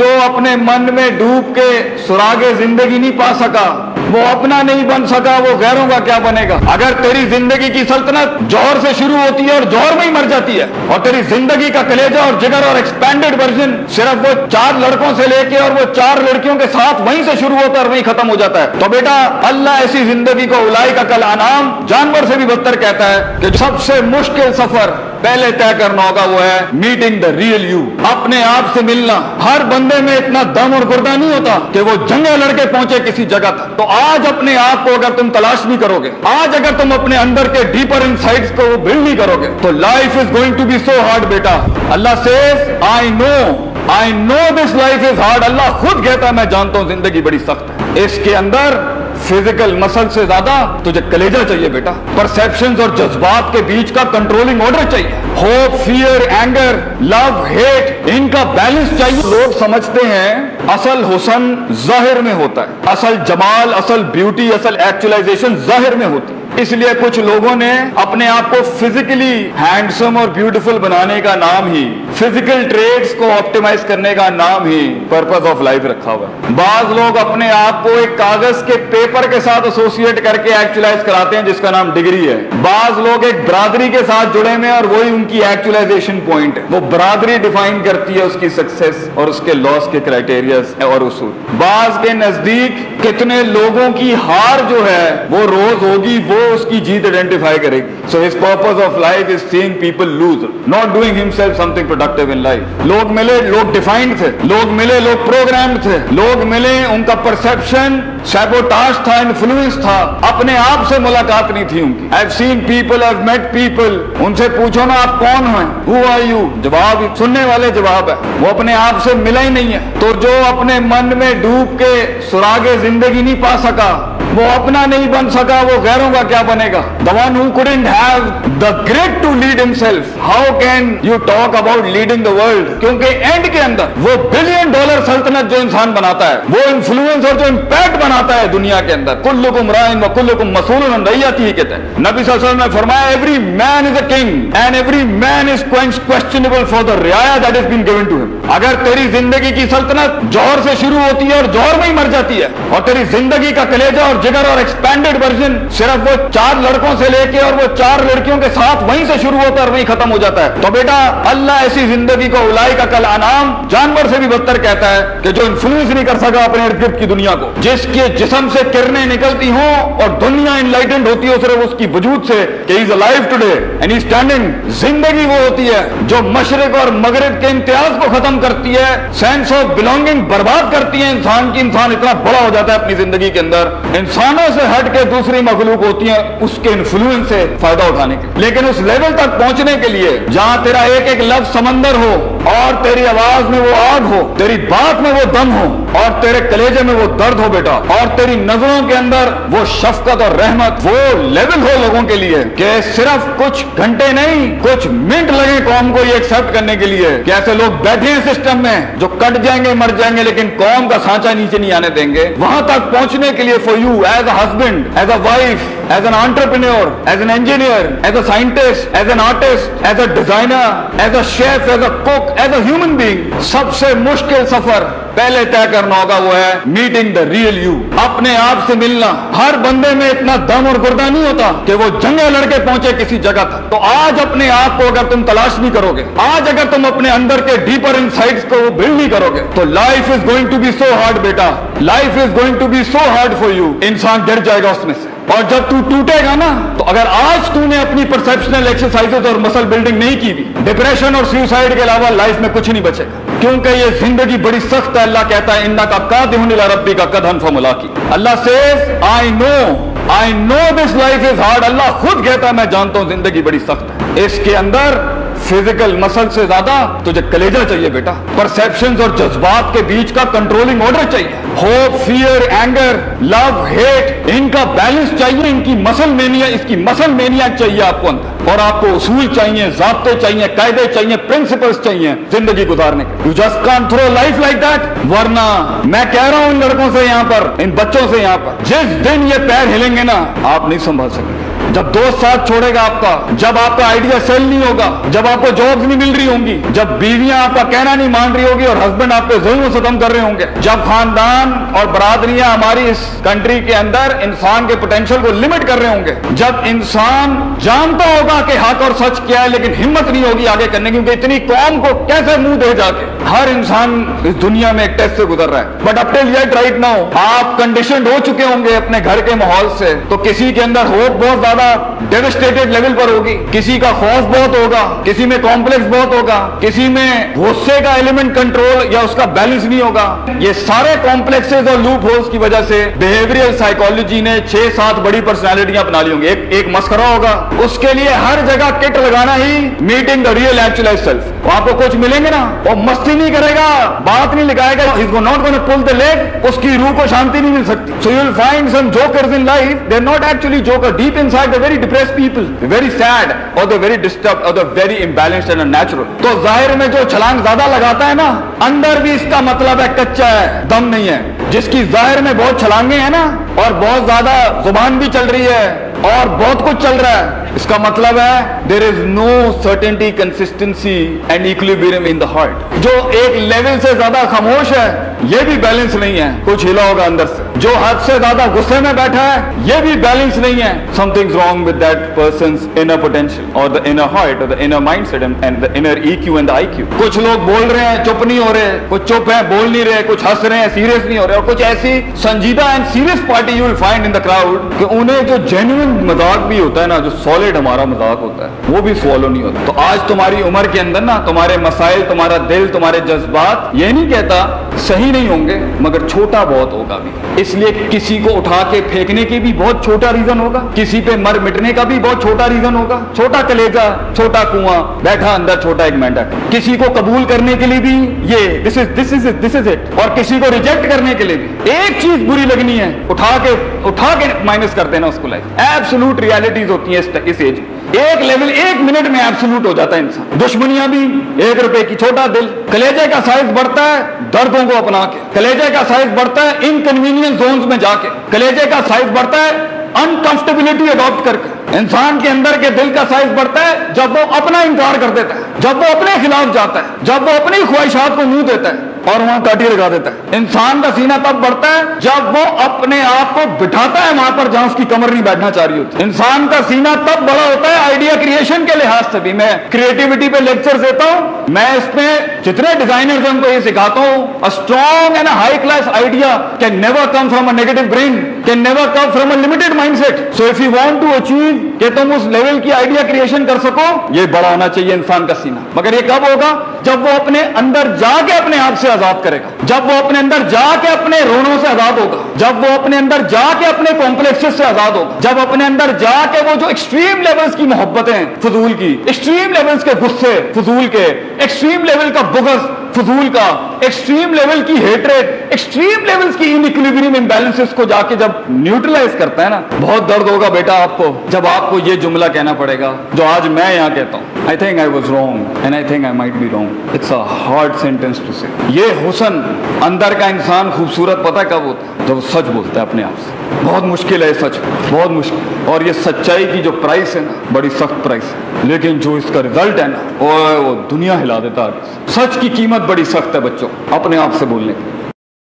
जो अपने मन में डूब के सुरागे जिंदगी नहीं पा सका, वो अपना नहीं बन सका, वो गैरों का क्या बनेगा। अगर तेरी जिंदगी की सल्तनत जौहर से शुरू होती है और जौहर में ही मर जाती है, और तेरी जिंदगी का कलेजा और जिगर और एक्सपेंडेड वर्जन सिर्फ वो 4 लड़कों से लेके और वो 4 लड़कियों के साथ वहीं से शुरू होता है और वहीं खत्म हो जाता है, तो बेटा अल्लाह ऐसी जिंदगी को उलाई का कल अनाम, जानवर से भी बदतर कहता है कि सबसे मुश्किल सफर पहले तय करना होगा, वो है मीटिंग द रियल यू, अपने आप से मिलना। हर बंदे में इतना दम और गुर्दा नहीं होता कि वो जंगे लड़के पहुंचे किसी जगह तक। तो आज अपने आप को अगर तुम तलाश नहीं करोगे, आज अगर तुम अपने अंदर के डीपर इनसाइट्स को बिल्ड नहीं करोगे, तो life is going to be so hard बेटा। Allah says I know this life is hard. Allah खुद कहता है मैं जानता हूं जिंदगी बड़ी सख्त है। इसके अंदर फिजिकल मसल से ज्यादा तुझे कलेजा चाहिए बेटा। परसेप्शंस और जज्बात के बीच का कंट्रोलिंग ऑर्डर चाहिए। Hope, fear, anger, love, hate, इनका बैलेंस चाहिए। लोग समझते हैं असल हुस्न जाहिर में होता है, असल जमाल, असल ब्यूटी, असल एक्चुअलाइजेशन जाहिर में होती है। इसलिए कुछ लोगों ने अपने आप को फिजिकली हैंडसम और ब्यूटीफुल बनाने का नाम ही, फिजिकल ट्रेड्स को ऑप्टिमाइज करने का नाम ही पर्पस ऑफ लाइफ रखा हुआ है। बाज लोग अपने आप को एक कागज के पेपर के साथ एसोसिएट करके एक्चुअलाइज कराते हैं जिसका नाम डिग्री है। बाज लोग एक बरादरी के साथ जुड़े हुए हैं और वही उनकी एक्चुअलाइजेशन पॉइंट है। वो बरादरी डिफाइन करती है उसकी सक्सेस और उसके लॉस के क्राइटेरियाज और उसूल। बाज के नजदीक कितने लोगों की हार जो है वो रोज होगी, वो उसकी जीत आइडेंटिफाई करेगी। So his purpose of life is seeing people lose, not doing himself something productive in life. लोग मिले, लोग डिफाइंड थे, लोग मिले, लोग प्रोग्राम्ड थे, लोग मिले, उनका परसेप्शन सैबोटाज था, इन्फ्लुएंस था, अपने आप से मुलाकात नहीं थी उनकी। I have seen people, I have met people, उनसे पूछो ना आप कौन हैं, हु आर यू, जवाब सुनने वाले जवाब है, वो अपने आप से मिला ही नहीं है। तो जो अपने मन में डूब के सुरागे जिंदगी नहीं पा सका, वो अपना नहीं बन सका, वो गैरों का क्या बनेगा। The one who couldn't have the grit to lead himself, how can you talk about leading the world? क्योंकि एंड के अंदर वो $1 बिलियन सल्तनत जो इंसान बनाता है, वो इन्फ्लुएंस और जो इम्पैक्ट बनाता है दुनिया के अंदर, कुल्लुकुम राइन व कुल्लुकुम मसूलुन अन रइयतिही कहते हैं। नबी सल्लल्लाहु अलैहि वसल्लम ने फरमाया every man is a king and every man is questionable for the रियाया that is been given to him. अगर तेरी जिंदगी की सल्तनत जौहर से शुरू होती है और जौहर में ही मर जाती है, और तेरी जिंदगी का कलेजा और जिगर और एक्सपेंडेड वर्जन सिर्फ वो 4 लड़कों से लेके और वो 4 लड़कियों के साथ वहीं से शुरू होता है और वहीं खत्म हो जाता है, तो बेटा अल्लाह ऐसी जिंदगी को उलाई का कल अनाम, जानवर से भी बदतर कहता है कि जो इन्फ्लुएंस नहीं कर सका अपने इर्द गिर्द की दुनिया को, जिसके जिस्म से किरणें निकलती हों और दुनिया इनलाइटेंड होती हो सिर्फ उसकी वजूद से कि he is alive today and he is standing. जिंदगी वो होती है जो मशरिक और मगरिब के इम्तियाज को खत्म करती है, सेंस ऑफ बिलोंगिंग बर्बाद करती है इंसान की। इंसान इतना बड़ा हो जाता है अपनी जिंदगी के अंदर, इंसानों से हट के दूसरी मखलूक होती है उसके इन्फ्लुएंस से फायदा उठाने के। लेकिन उस लेवल तक पहुंचने के लिए जहां तेरा एक एक लफ्ज समंदर हो और तेरी आवाज में वो आग हो, तेरी बात में वो दम हो और तेरे कलेजे में वो दर्द हो बेटा, और तेरी नजरों के अंदर वो शफकत और रहमत, वो लेवल हो लोगों के लिए कि सिर्फ कुछ घंटे नहीं कुछ मिनट लगे कौम को ये एक्सेप्ट करने के लिए कि ऐसे लोग बैठे हैं सिस्टम में जो कट जाएंगे मर जाएंगे लेकिन कौम का सांचा नीचे नहीं आने देंगे। वहां तक पहुंचने के लिए for you as a husband, as a wife, as an entrepreneur, as an engineer, as a scientist, as an artist, as a designer, as a chef, as a cook, as a human being, सबसे मुश्किल सफर पहले तय करना होगा, वो है meeting the real you, अपने आप से मिलना। हर बंदे में इतना दम और गुर्दा नहीं होता कि वो जंगे लड़के पहुंचे किसी जगह तक। तो आज अपने आप को अगर तुम तलाश नहीं करोगे, आज अगर तुम अपने अंदर के डीपर इनसाइट्स को बिल्ड नहीं करोगे, तो life is going to be so hard बेटा, life is going to be so hard for you. इंसान गिर जाएगा उसमें से, और जब तू टूटेगा ना, तो अगर आज तूने अपनी परसेप्शनल एक्सरसाइजेस और मसल बिल्डिंग नहीं की भी, डिप्रेशन और सुसाइड के अलावा लाइफ में कुछ नहीं बचेगा। क्योंकि ये जिंदगी बड़ी सख्त है। अल्लाह कहता है इन्ना का कादिहुन इला रब्बिका कदहन फमुलाकी। Allah says I know this life is hard. Allah खुद कहता है मैं जानता हूं जिंदगी बड़ी सख्त है। इसके अंदर फिजिकल मसल से ज्यादा तुझे कलेजा चाहिए बेटा। परसेप्शंस और जज्बात के बीच का कंट्रोलिंग ऑर्डर चाहिए। Hope, fear, anger, love, hate, इनका बैलेंस चाहिए। इनकी मसल मेनिया, इसकी मसल मेनिया चाहिए आपको अंदर, और आपको उसूल चाहिए, ज़ाब्ते चाहिए, कायदे चाहिए, प्रिंसिपल्स चाहिए जिंदगी गुजारने के। You just can't throw life like that. वरना मैं कह रहा हूं इन लड़कों से यहाँ पर, इन बच्चों से यहाँ पर, जिस दिन ये पैर हिलेंगे ना, आप नहीं संभाल सकेंगे। जब दोस्त साथ छोड़ेगा आपका, जब आपका आइडिया सेल नहीं होगा, जब आपको जॉब्स नहीं मिल रही होंगी, जब बीवियां आपका कहना नहीं मान रही होगी और हस्बैंड आप पे जुल्म सितम कर रहे होंगे, जब खानदान और बरादरियां हमारी इस कंट्री के अंदर इंसान के पोटेंशियल को लिमिट कर रहे होंगे, जब इंसान जानता होगा कि हक और सच क्या है लेकिन हिम्मत नहीं होगी आगे करने की, क्योंकि इतनी कौम को कैसे मुंह दे जाके। हर इंसान इस दुनिया में एक टेस्ट से गुजर रहा है, but up till yet right now आप कंडीशनड हो चुके होंगे अपने घर के माहौल से, तो किसी के अंदर होप बहुत ज्यादा डेविस्टेटेड लेवल पर होगी, किसी का खौफ बहुत होगा, किसी में कॉम्प्लेक्स बहुत होगा, किसी में गुस्से का एलिमेंट कंट्रोल या उसका बैलेंस नहीं होगा। ये सारे कॉम्प्लेक्सेस और लूप होल्स की वजह से बिहेवियरल साइकोलॉजी ने 6-7 बड़ी पर्सनालिटियां अपना ली होंगी। एक मस्करा होगा, उसके लिए हर जगह किट लगाना ही मीटिंग द रियल एक्चुअलाइज्ड सेल्फ। वहां पर कुछ मिलेंगे ना, वो मस्ती नहीं करेगा, बात नहीं लिखाएगा, he is not gonna pull the leg, उसकी रूह को शांति नहीं मिल सकती। So you will find some jokers in life, they are not actually joker, deep inside they very depressed people, very sad और दे वेरी डिस्टर्ब्ड और they very imbalanced and unnatural. तो जाहिर में जो छलांग ज्यादा लगाता है ना, अंदर भी इसका मतलब है कच्चा है, दम नहीं है। जिसकी जाहिर में बहुत छलांगे हैं ना और बहुत ज्यादा जुबान भी चल रही है और बहुत कुछ चल रहा है, इसका मतलब है there is no certainty, consistency and equilibrium in the heart. जो एक लेवल से ज्यादा खामोश है, ये भी बैलेंस नहीं है, कुछ हिला होगा अंदर से। जो हद से ज्यादा गुस्से में बैठा है, ये भी बैलेंस नहीं है, something's wrong with that person's inner potential और द इनर हार्ट और the inner mindset and the inner EQ and the IQ। कुछ लोग बोल रहे हैं, चुप नहीं हो रहे, कुछ चुप है, बोल नहीं रहे, कुछ हंस रहे हैं, सीरियस नहीं हो रहे, और कुछ ऐसी संजीदा and serious party you will find in the crowd कि उन्हें जो जेन्युइन मजाक भी होता है ना, जो सॉलिड हमारा मजाक होता है, वो भी फॉलो नहीं होता। तो आज तुम्हारी उम्र के अंदर ना तुम्हारे मसाइल, तुम्हारा दिल, तुम्हारे जज्बात, ये नहीं कहता सही नहीं होंगे, मगर छोटा बहुत होगा भी। इसलिए किसी को उठा के फेंकने की भी बहुत छोटा रीजन होगा, किसी पे मर मिटने का भी बहुत छोटा रीजन होगा। छोटा कलेजा, छोटा कुआं, बैठा अंदर छोटा एक मेंढक। किसी को कबूल करने के लिए भी ये दिस इज इट, और किसी को रिजेक्ट करने के लिए भी एक चीज बुरी लगनी है, उठा के माइनस कर देना उसको। लाइफ एब्सोल्यूट रियलिटीज होती है इस एज। एक लेवल, एक मिनट में एब्सोल्यूट हो जाता है इंसान। दुश्मनियां भी 1 रुपए की, छोटा दिल, कलेजे का साइज बढ़ता है दर्दों को अपना के, कलेजे का साइज बढ़ता है इनकन्वीनियंस जोन्स में जाके, कलेजे का साइज बढ़ता है अनकंफर्टेबिलिटी अडॉप्ट करके। इंसान के अंदर के दिल का साइज बढ़ता है जब वो अपना इनकार कर देता है, जब वो अपने खिलाफ जाता है, जब वो अपनी ख्वाहिशात को मुंह देता है और वहां काटी लगा देता है। इंसान का सीना तब बढ़ता है जब वो अपने आप को बिठाता है वहां पर जहां उसकी कमर नहीं बैठना चाह रही होती। इंसान का सीना तब बड़ा होता है आइडिया क्रिएशन के लिहाज से भी। मैं क्रिएटिविटी पे लेक्चर देता हूं, मैं इसमें जितने डिजाइनर्स हैं उनको ये सिखाता हूं, a strong and high class idea can never come from a negative brain, can never come from a limited mindset. So if you want to achieve कि तुम उस लेवल की आइडिया क्रिएशन कर सको, ये बड़ा होना चाहिए इंसान का सीना। मगर ये कब होगा? जब वो अपने अंदर जाके अपने आप से आजाद करेगा, जब वो अपने अंदर जाके अपने रोनों से आजाद होगा, जब वो अपने अंदर जाके अपने कॉम्प्लेक्सेस से आजाद होगा, जब अपने अंदर जाके वो जो एक्सट्रीम लेवल्स की मोहब्बतें फजूल की, एक्सट्रीम लेवल्स के गुस्से फजूल के, एक्सट्रीम लेवल का बुग़्ज़ फजूल का, एक्सट्रीम लेवल की हेट्रेड, एक्सट्रीम लेवल्स की इनइक्विलिब्रियम इम्बैलेंसेस को जाके जब न्यूट्रलाइज करता है ना, बहुत दर्द होगा बेटा आपको जब आपको ये जुमला कहना पड़ेगा जो आज मैं यहाँ कहता हूँ, I think I was wrong and I think I might be wrong. It's a hard sentence to say. ये हुस्न अंदर का इंसान खूबसूरत पता कब होता है? जब सच बोलता है अपने आप से। बहुत मुश्किल है सच, बहुत मुश्किल, और ये सच्चाई की जो प्राइस है ना, बड़ी सख्त प्राइस है, लेकिन जो इसका रिजल्ट है ना, वो दुनिया हिला देता है। सच की कीमत बड़ी सख्त है बच्चों, अपने आप से बोलने की।